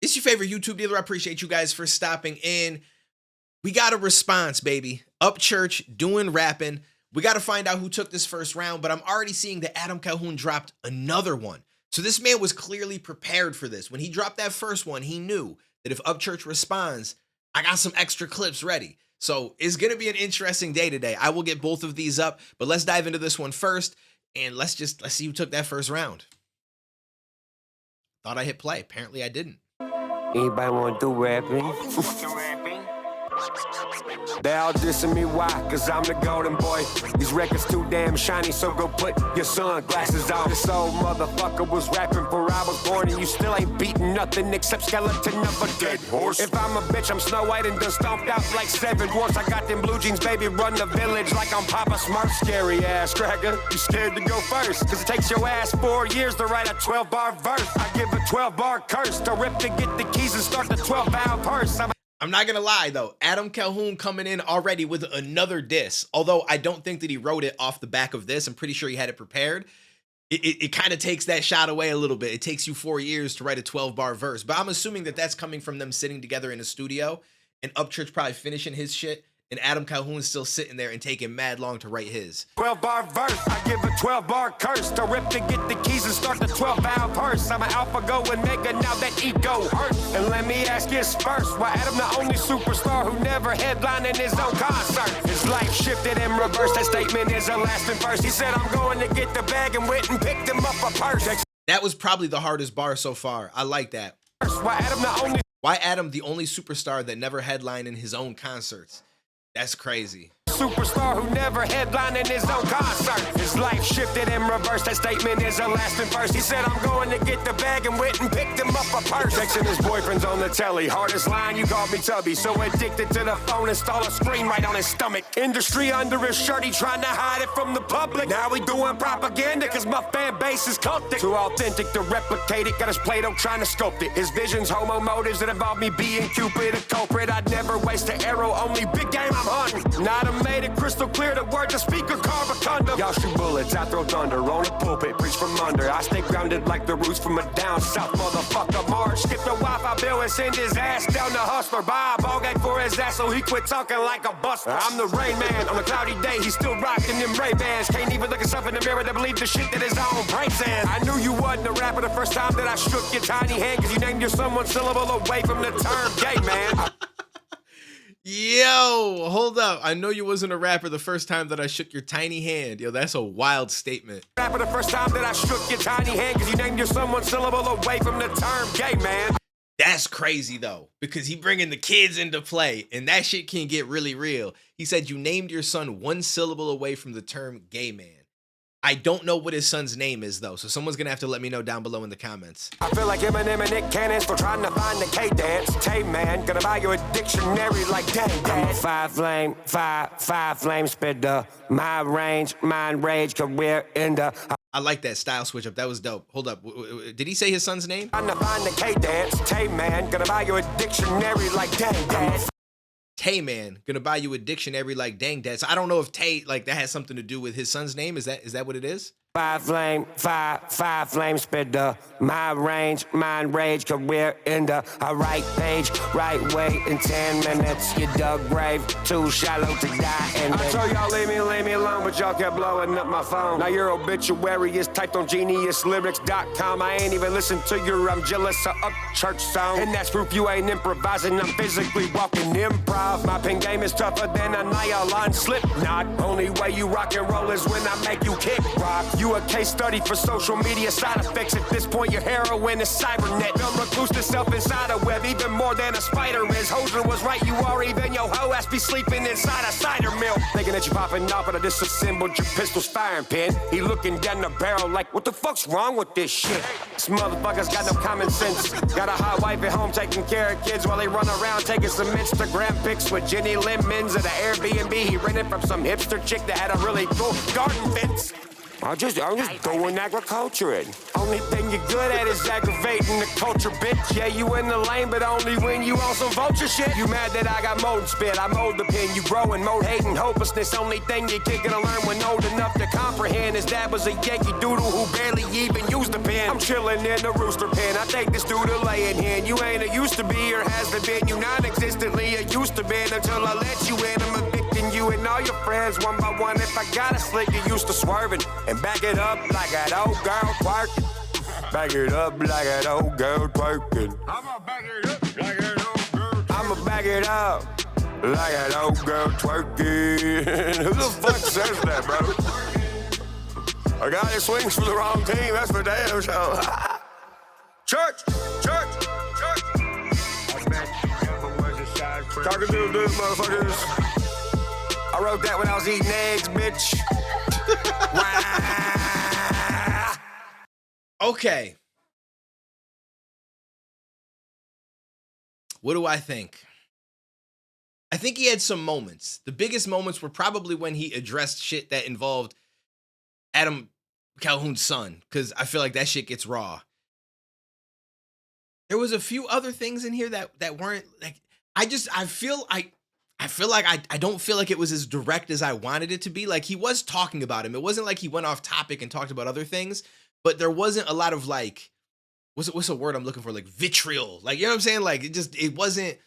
It's your favorite YouTube dealer. I appreciate you guys for stopping in. We got a response, baby. Upchurch, DOOIN, RAPPIN. We got to find out who took this first round, but I'm already seeing that Adam Calhoun dropped another one. So this man was clearly prepared for this. When he dropped that first one, he knew that if Upchurch responds, I got some extra clips ready. So it's going to be an interesting day today. I will get both of these up, but let's dive into this one first, and let's see who took that first round. Thought I hit play. Apparently I didn't. Anybody want to do rapping? They all dissing me, why? Cause I'm the golden boy. These records too damn shiny, so go put your sunglasses on. This old motherfucker was rapping before I was born, and you still ain't beating nothing except skeleton of a dead horse. If I'm a bitch, I'm Snow White and done stomped out like 7 dwarfs. I got them blue jeans, baby, run the village like I'm Papa Smart. Scary ass cracker, you scared to go first, cause it takes your ass 4 years to write a 12-bar verse. I give a 12-bar curse to rip to get the keys and start the 12-valve purse. I'm not gonna lie though, Adam Calhoun coming in already with another diss. Although I don't think that he wrote it off the back of this. I'm pretty sure he had it prepared. It kind of takes that shot away a little bit. It takes you 4 years to write a 12-bar verse. But I'm assuming that that's coming from them sitting together in a studio and Upchurch probably finishing his shit and Adam Calhoun's still sitting there and taking mad long to write his. 12-bar verse, I give a 12-bar curse to rip to get the keys and start the 12-valve purse. I'm an alpha going mega, now that ego hurts. And let me ask this first, why Adam the only superstar who never headlined in his own concert? His life shifted in reverse, that statement is a lasting verse. He said, I'm going to get the bag and went and picked him up a purse. That was probably the hardest bar so far. I like that. Why Adam the only superstar that never headlined in his own concerts? That's crazy. Superstar who never headlined in his own concert. His life shifted in reverse, that statement is a lasting verse. He said, I'm going to get the bag and went and picked him up a purse. Texting his boyfriend's on the telly. Hardest line, you called me tubby. So addicted to the phone, install a screen right on his stomach. Industry under his shirt, he trying to hide it from the public. Now he doing propaganda, cause my fan base is cultic. Too authentic to replicate it, got his Play-Doh trying to sculpt it. His visions, homo motives that involve me being Cupid, a culprit. I'd never waste an arrow, only big game I'm hunting. Not a made it crystal clear, the word to speak or carve a condom. Y'all shoot bullets, I throw thunder on a pulpit, preach from under. I stay grounded like the roots from a down south motherfucker March. Skip the Wi-Fi bill and send his ass down the hustler. Buy a ball game for his ass so he quit talking like a buster. I'm the Rain Man, on a cloudy day, he's still rocking them Ray-Bans. Can't even look himself in the mirror to believe the shit that his own brain says. I knew you wasn't a rapper the first time that I shook your tiny hand, cause you named your son one syllable away from the term gay, man. Yo, hold up. I know you wasn't a rapper the first time that I shook your tiny hand. Yo, that's a wild statement. Rapper the first time that I shook your tiny hand, cause you named your son one syllable away from the term gay, man. That's crazy though, because he bringing the kids into play and that shit can get really real. He said you named your son one syllable away from the term gay man. I don't know what his son's name is though, so someone's gonna have to let me know down below in the comments. I feel like Eminem and Nick Cannon's for trying to find the K-dance. Tay man, gonna buy you a dictionary like dang dad. I'm a five flame spitter. My range, mind rage, career ender. I like that style switch up. That was dope. Hold up. Did he say his son's name? Trying to find the K-dance. Tay man, gonna buy you a dictionary like dang dad. Tay man, gonna buy you a dictionary like dang dad. So I don't know if Tay, like, that has something to do with his son's name. Is that what it is? Five flame spitter. My range, mind rage, career ender. I write page, right way in 10 minutes. You dug grave, too shallow to die in it. I told y'all leave me alone, but y'all kept blowing up my phone. Now your obituary is typed on geniuslyrics.com. I ain't even listened to your I'm jealous of Upchurch song. And that's proof you ain't improvising, I'm physically walking improv. My pen game is tougher than a nylon slip knot. Only way you rock and roll is when I make you kick rock. You a case study for social media side effects. At this point, your heroin is cybernet. Dumb recluse yourself inside a web, even more than a spider is. Hoser was right, you are even your hoe ass be sleeping inside a cider mill. Thinking that you popping off, but I disassembled your pistol's firing pin. He looking down the barrel like, what the fuck's wrong with this shit? This motherfucker's got no common sense. Got a hot wife at home taking care of kids while they run around taking some Instagram pics with Jenny Lemons at an Airbnb he rented from some hipster chick that had a really cool garden fence. I'm just doing agriculture. Only thing you're good at is aggravating the culture, bitch. Yeah, you in the lane, but only when you on some vulture shit. You mad that I got mold spit, I mold the pen. You growing, mold hating, hopelessness. Only thing you kid gonna learn when old enough to comprehend is that was a Yankee doodle who barely even used the pen. I'm chilling in the rooster pen. I take this dude to lay in here. You ain't a used to be or has to been. You non-existently a used to been until I let you in. I'm evicting you and all your friends one by one. If I got a slick, you used to swerving and back it up like that old girl twerking. Back it up like that old girl twerking. I'ma back it up like that old girl. I'ma back it up like that old girl twerking. Who the fuck says that, bro? A guy that swings for the wrong team, that's for damn sure. Church. Talking to this motherfuckers. I wrote that when I was eating eggs, bitch. Okay. What do I think? I think he had some moments. The biggest moments were probably when he addressed shit that involved Adam Calhoun's son, because I feel like that shit gets raw. There was a few other things in here that weren't like, I feel like I don't feel like it was as direct as I wanted it to be. Like, he was talking about him. It wasn't like he went off topic and talked about other things, but there wasn't a lot of like, what's a word I'm looking for? Like vitriol. Like, you know what I'm saying? Like, it wasn't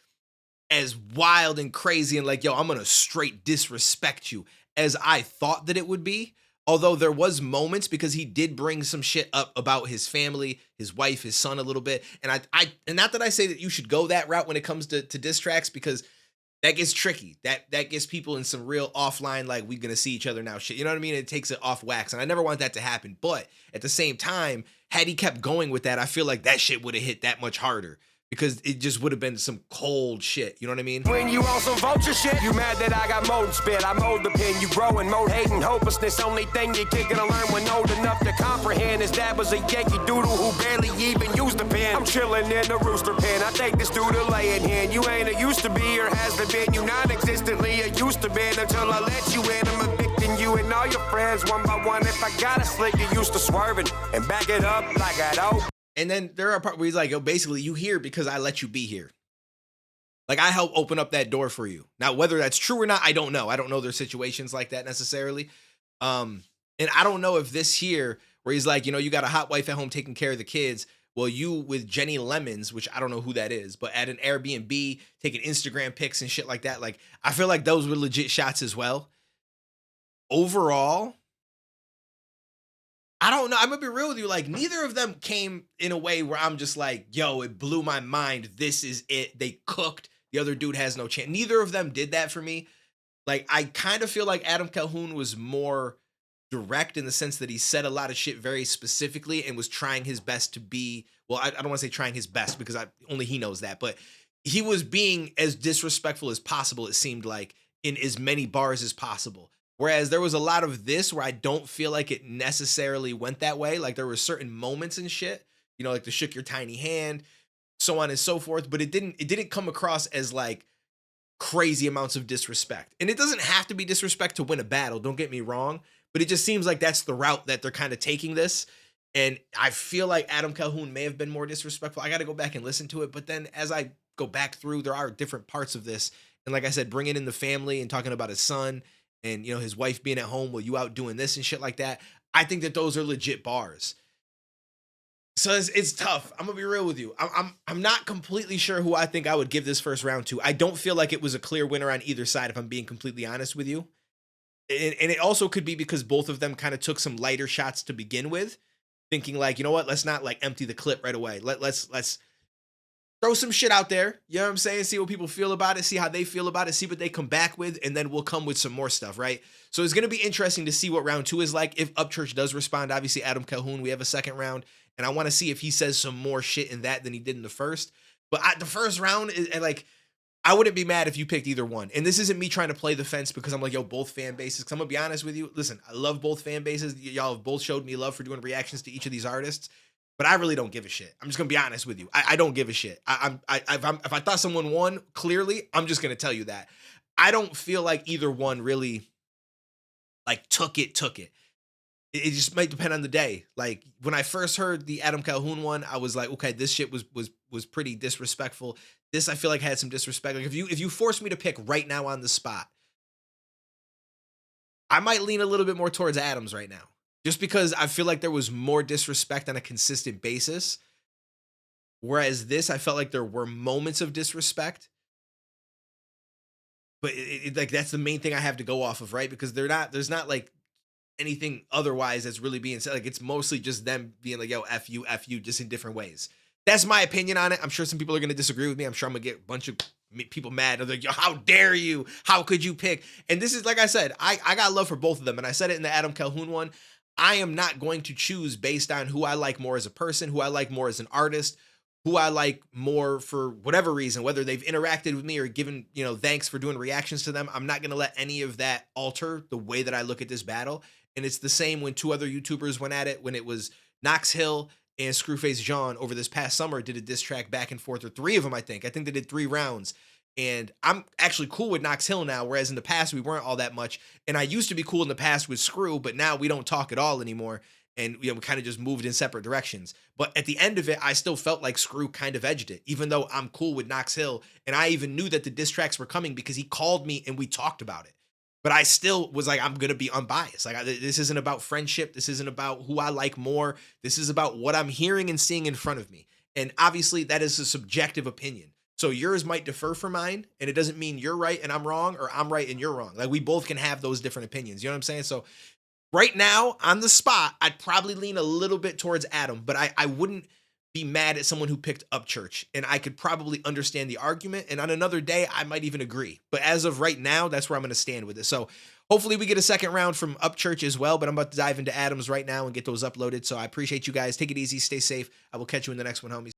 as wild and crazy and like, yo, I'm gonna straight disrespect you as I thought that it would be. Although there was moments, because he did bring some shit up about his family, his wife, his son a little bit. And and not that I say that you should go that route when it comes to diss tracks, because that gets tricky. That gets people in some real offline, like, we're gonna see each other now shit. You know what I mean? It takes it off wax. And I never want that to happen. But at the same time, had he kept going with that, I feel like that shit would have hit that much harder. Because it just would have been some cold shit. You know what I mean? When you on some vulture shit, you mad that I got mold spit. I mold the pen. You growing, mold hating, hopelessness. Only thing you kid gonna learn when old enough to comprehend is that was a Yankee doodle who barely even used the pen. I'm chilling in the rooster pen. I take this dude to lay in here. You ain't a used to be or has to been. You non-existently a used to been until I let you in. I'm evicting you and all your friends one by one. If I got a slick, you used to swerving and back it up like that old. And then there are parts where he's like, yo, basically, you here because I let you be here. Like, I help open up that door for you. Now, whether that's true or not, I don't know. I don't know there's situations like that necessarily. And I don't know if this here, where he's like, you know, you got a hot wife at home taking care of the kids. Well, you with Jenny Lemons, which I don't know who that is, but at an Airbnb, taking Instagram pics and shit like that. Like, I feel like those were legit shots as well. Overall, I don't know. I'm gonna be real with you. Like, neither of them came in a way where I'm just like, yo, it blew my mind. This is it. They cooked. The other dude has no chance. Neither of them did that for me. Like, I kind of feel like Adam Calhoun was more direct in the sense that he said a lot of shit very specifically and was trying his best to be, well, I don't want to say trying his best because only he knows that, but he was being as disrespectful as possible, it seemed like, in as many bars as possible. Whereas there was a lot of this where I don't feel like it necessarily went that way. Like, there were certain moments and shit, you know, like the shook your tiny hand, so on and so forth. But it didn't come across as like crazy amounts of disrespect. And it doesn't have to be disrespect to win a battle. Don't get me wrong. But it just seems like that's the route that they're kind of taking this. And I feel like Adam Calhoun may have been more disrespectful. I got to go back and listen to it. But then as I go back through, there are different parts of this. And like I said, bringing in the family and talking about his son and, you know, his wife being at home while you out doing this and shit like that. I think that those are legit bars. So it's tough. I'm gonna be real with you. I'm not completely sure who I think I would give this first round to. I don't feel like it was a clear winner on either side, if I'm being completely honest with you. And it also could be because both of them kind of took some lighter shots to begin with, thinking like, you know what, let's not like empty the clip right away. Let's throw some shit out there. You know what I'm saying? See what people feel about it. See how they feel about it. See what they come back with. And then we'll come with some more stuff, right? So it's going to be interesting to see what round 2 is like. If Upchurch does respond, obviously Adam Calhoun, we have a second round. And I want to see if he says some more shit in that than he did in the first. But the first round, is like, I wouldn't be mad if you picked either one. And this isn't me trying to play the fence because I'm like, yo, both fan bases. Because I'm going to be honest with you. Listen, I love both fan bases. Y'all have both showed me love for doing reactions to each of these artists. But I really don't give a shit. I'm just gonna be honest with you. I don't give a shit. If I thought someone won clearly, I'm just gonna tell you that. I don't feel like either one really like took it. it just might depend on the day. Like when I first heard the Adam Calhoun one, I was like, okay, this shit was pretty disrespectful. This I feel like had some disrespect. Like if you force me to pick right now on the spot, I might lean a little bit more towards Adams right now. Just because I feel like there was more disrespect on a consistent basis. Whereas this, I felt like there were moments of disrespect. But like that's the main thing I have to go off of, right? Because there's not like anything otherwise that's really being said. Like it's mostly just them being like, yo, F you, just in different ways. That's my opinion on it. I'm sure some people are going to disagree with me. I'm sure I'm going to get a bunch of people mad. They're like, yo, how dare you? How could you pick? And this is, like I said, I got love for both of them. And I said it in the Adam Calhoun one. I am not going to choose based on who I like more as a person, who I like more as an artist, who I like more for whatever reason, whether they've interacted with me or given, thanks for doing reactions to them. I'm not going to let any of that alter the way that I look at this battle. And it's the same when two other YouTubers went at it, when it was Knox Hill and Screwface John over this past summer did a diss track back and forth, or three of them, I think. I think they did 3 rounds. And I'm actually cool with Knox Hill now, whereas in the past we weren't all that much. And I used to be cool in the past with Screw, but now we don't talk at all anymore. And we kind of just moved in separate directions. But at the end of it, I still felt like Screw kind of edged it, even though I'm cool with Knox Hill. And I even knew that the diss tracks were coming because he called me and we talked about it. But I still was like, I'm going to be unbiased. Like, this isn't about friendship. This isn't about who I like more. This is about what I'm hearing and seeing in front of me. And obviously, that is a subjective opinion. So yours might differ from mine, and it doesn't mean you're right and I'm wrong, or I'm right and you're wrong. Like, we both can have those different opinions. You know what I'm saying? So right now, on the spot, I'd probably lean a little bit towards Adam, but I wouldn't be mad at someone who picked Upchurch, and I could probably understand the argument, and on another day, I might even agree. But as of right now, that's where I'm going to stand with it. So hopefully we get a second round from Upchurch as well, but I'm about to dive into Adams right now and get those uploaded. So I appreciate you guys. Take it easy. Stay safe. I will catch you in the next one, homies.